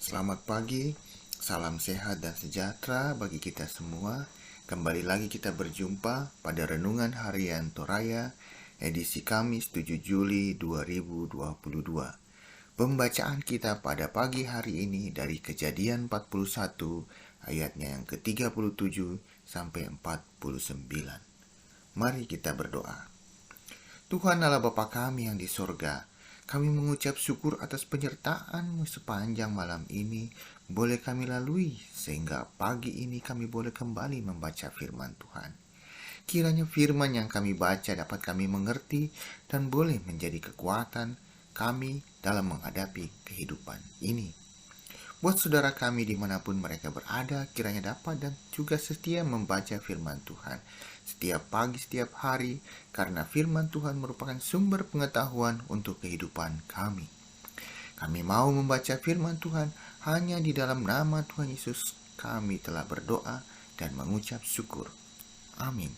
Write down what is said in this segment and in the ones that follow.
Selamat pagi, salam sehat dan sejahtera bagi kita semua. Kembali lagi kita berjumpa pada Renungan Harian Toraya, edisi Kamis 7 Juli 2022. Pembacaan kita pada pagi hari ini dari Kejadian 41, ayatnya yang ke-37 sampai 49. Mari kita berdoa. Tuhan Allah Bapa kami yang di sorga, kami mengucap syukur atas penyertaan-Mu sepanjang malam ini boleh kami lalui, sehingga pagi ini kami boleh kembali membaca firman Tuhan. Kiranya firman yang kami baca dapat kami mengerti dan boleh menjadi kekuatan kami dalam menghadapi kehidupan ini. Buat saudara kami dimanapun mereka berada, kiranya dapat dan juga setia membaca firman Tuhan setiap pagi, setiap hari, karena firman Tuhan merupakan sumber pengetahuan untuk kehidupan kami. Kami mau membaca firman Tuhan hanya di dalam nama Tuhan Yesus. Kami telah berdoa dan mengucap syukur. Amin.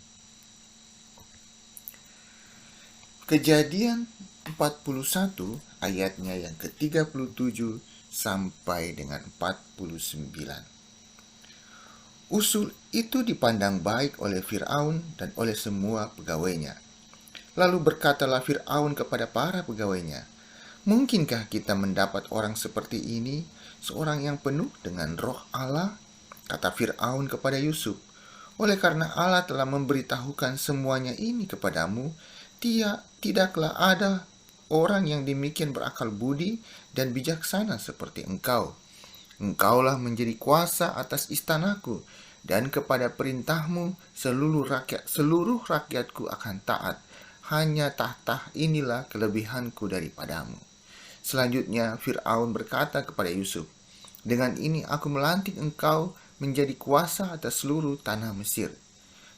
Kejadian 41 ayatnya yang ke-37 sampai dengan 49. Usul itu dipandang baik oleh Fir'aun dan oleh semua pegawainya. Lalu berkatalah Fir'aun kepada para pegawainya, "Mungkinkah kita mendapat orang seperti ini, seorang yang penuh dengan roh Allah?" Kata Fir'aun kepada Yusuf, "Oleh karena Allah telah memberitahukan semuanya ini kepadamu, tidaklah ada orang yang demikian berakal budi dan bijaksana seperti engkau. Engkaulah menjadi kuasa atas istanaku, dan kepada perintahmu seluruh rakyatku akan taat. Hanya tahta inilah kelebihanku daripadamu." Selanjutnya Fir'aun berkata kepada Yusuf, "Dengan ini aku melantik engkau menjadi kuasa atas seluruh tanah Mesir."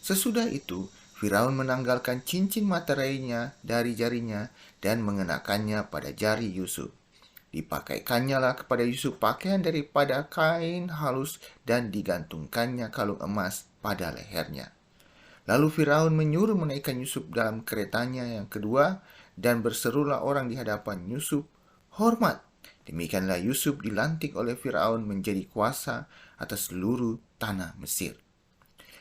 Sesudah itu Firaun menanggalkan cincin materainya dari jarinya dan mengenakannya pada jari Yusuf. Dipakai-kannyalah kepada Yusuf pakaian daripada kain halus dan digantungkannya kalung emas pada lehernya. Lalu Firaun menyuruh menaikkan Yusuf dalam keretanya yang kedua, dan berserulah orang di hadapan Yusuf, "Hormat!" Demikianlah Yusuf dilantik oleh Firaun menjadi kuasa atas seluruh tanah Mesir.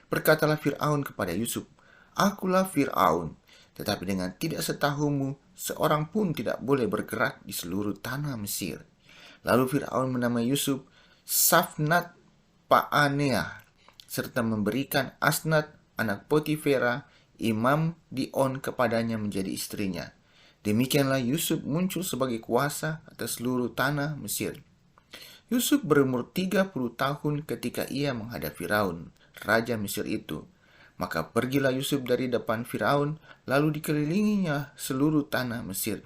Berkatalah Firaun kepada Yusuf, "Akulah Fir'aun, tetapi dengan tidak setahumu, seorang pun tidak boleh bergerak di seluruh tanah Mesir." Lalu Fir'aun menamai Yusuf Safnat Paaneah, serta memberikan Asnat, anak Potifera, imam Dion, kepadanya menjadi istrinya. Demikianlah Yusuf muncul sebagai kuasa atas seluruh tanah Mesir. Yusuf berumur 30 tahun ketika ia menghadap Firaun, raja Mesir itu. Maka pergilah Yusuf dari depan Firaun, lalu dikelilinginya seluruh tanah Mesir.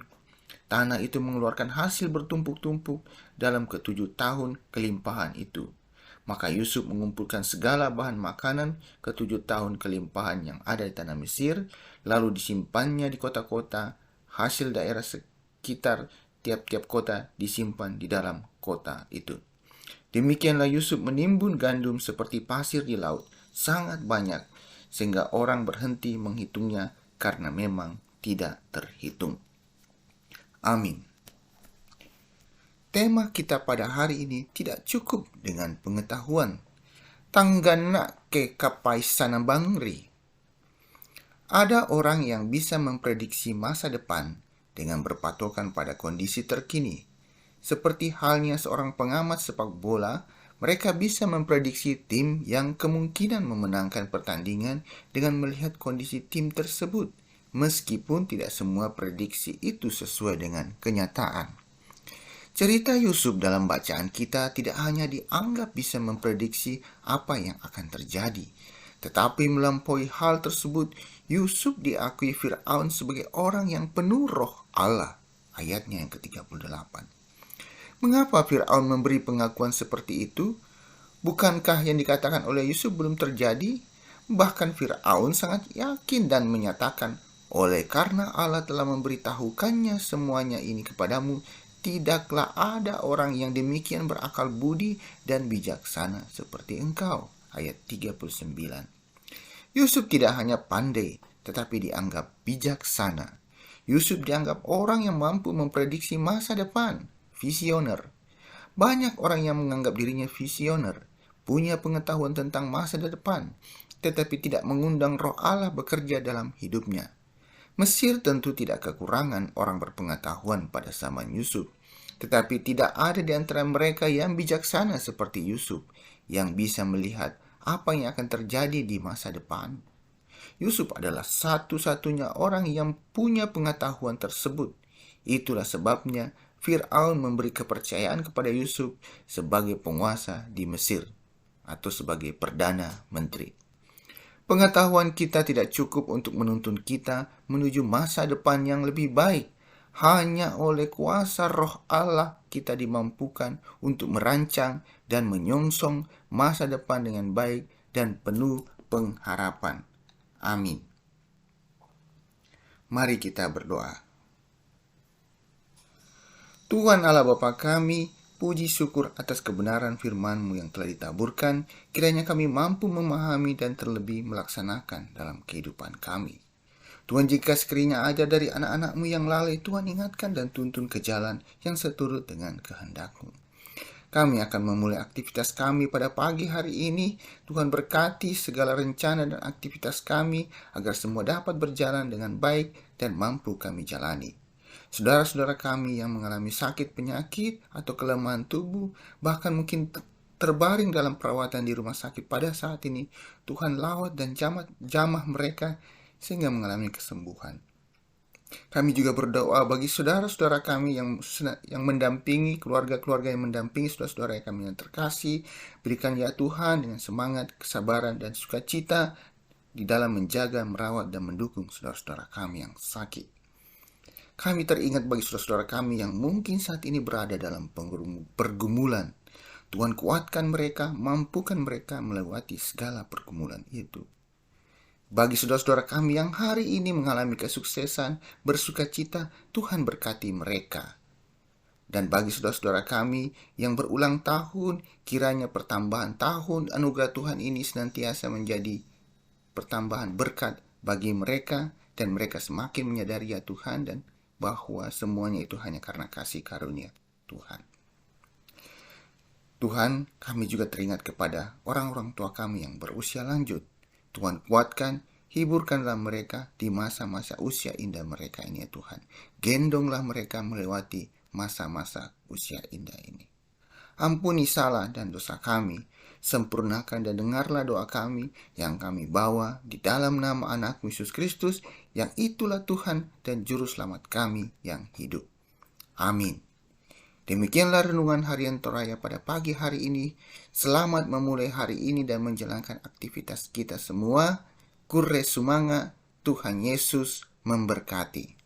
Tanah itu mengeluarkan hasil bertumpuk-tumpuk dalam ke-7 tahun kelimpahan itu. Maka Yusuf mengumpulkan segala bahan makanan ke-7 tahun kelimpahan yang ada di tanah Mesir, lalu disimpannya di kota-kota. Hasil daerah sekitar tiap-tiap kota disimpan di dalam kota itu. Demikianlah Yusuf menimbun gandum seperti pasir di laut, sangat banyak, sehingga orang berhenti menghitungnya karena memang tidak terhitung. Amin. Tema kita pada hari ini tidak cukup dengan pengetahuan. Tanggana ke kapaisana bangri. Ada orang yang bisa memprediksi masa depan dengan berpatokan pada kondisi terkini. Seperti halnya seorang pengamat sepak bola, mereka bisa memprediksi tim yang kemungkinan memenangkan pertandingan dengan melihat kondisi tim tersebut, meskipun tidak semua prediksi itu sesuai dengan kenyataan. Cerita Yusuf dalam bacaan kita tidak hanya dianggap bisa memprediksi apa yang akan terjadi, tetapi melampaui hal tersebut, Yusuf diakui Fir'aun sebagai orang yang penuh roh Allah. Ayatnya yang ke-38. Mengapa Fir'aun memberi pengakuan seperti itu? Bukankah yang dikatakan oleh Yusuf belum terjadi? Bahkan Fir'aun sangat yakin dan menyatakan, "Oleh karena Allah telah memberitahukannya semuanya ini kepadamu, tidaklah ada orang yang demikian berakal budi dan bijaksana seperti engkau." Ayat 39. Yusuf tidak hanya pandai, tetapi dianggap bijaksana. Yusuf dianggap orang yang mampu memprediksi masa depan, visioner. Banyak orang yang menganggap dirinya visioner, punya pengetahuan tentang masa depan, tetapi tidak mengundang Roh Allah bekerja dalam hidupnya. Mesir tentu tidak kekurangan orang berpengetahuan pada zaman Yusuf, tetapi tidak ada di antara mereka yang bijaksana seperti Yusuf, yang bisa melihat apa yang akan terjadi di masa depan. Yusuf adalah satu-satunya orang yang punya pengetahuan tersebut. Itulah sebabnya Fir'aun memberi kepercayaan kepada Yusuf sebagai penguasa di Mesir atau sebagai perdana menteri. Pengetahuan kita tidak cukup untuk menuntun kita menuju masa depan yang lebih baik. Hanya oleh kuasa Roh Allah kita dimampukan untuk merancang dan menyongsong masa depan dengan baik dan penuh pengharapan. Amin. Mari kita berdoa. Tuhan Allah Bapa kami, puji syukur atas kebenaran firman-Mu yang telah ditaburkan, kiranya kami mampu memahami dan terlebih melaksanakan dalam kehidupan kami. Tuhan, jika sekiranya ada dari anak-anak-Mu yang lalai, Tuhan ingatkan dan tuntun ke jalan yang seturut dengan kehendak-Mu. Kami akan memulai aktivitas kami pada pagi hari ini. Tuhan berkati segala rencana dan aktivitas kami agar semua dapat berjalan dengan baik dan mampu kami jalani. Saudara-saudara kami yang mengalami sakit penyakit atau kelemahan tubuh, bahkan mungkin terbaring dalam perawatan di rumah sakit pada saat ini, Tuhan lawat dan jamah mereka sehingga mengalami kesembuhan. Kami juga berdoa bagi saudara-saudara kami yang mendampingi, keluarga-keluarga yang mendampingi saudara-saudara kami yang terkasih. Berikan ya Tuhan dengan semangat, kesabaran, dan sukacita di dalam menjaga, merawat, dan mendukung saudara-saudara kami yang sakit. Kami teringat bagi saudara-saudara kami yang mungkin saat ini berada dalam pergumulan. Tuhan kuatkan mereka, mampukan mereka melewati segala pergumulan itu. Bagi saudara-saudara kami yang hari ini mengalami kesuksesan, bersukacita, Tuhan berkati mereka. Dan bagi saudara-saudara kami yang berulang tahun, kiranya pertambahan tahun anugerah Tuhan ini senantiasa menjadi pertambahan berkat bagi mereka, dan mereka semakin menyadari ya Tuhan, dan bahwa semuanya itu hanya karena kasih karunia Tuhan. Tuhan, kami juga teringat kepada orang-orang tua kami yang berusia lanjut. Tuhan kuatkan, hiburkanlah mereka di masa-masa usia indah mereka ini ya Tuhan. Gendonglah mereka melewati masa-masa usia indah ini. Ampuni salah dan dosa kami, sempurnakan dan dengarlah doa kami yang kami bawa di dalam nama anak Yesus Kristus, yang itulah Tuhan dan Juru Selamat kami yang hidup. Amin. Demikianlah renungan harian Toraya pada pagi hari ini. Selamat memulai hari ini dan menjalankan aktivitas kita semua. Kure sumanga, Tuhan Yesus memberkati.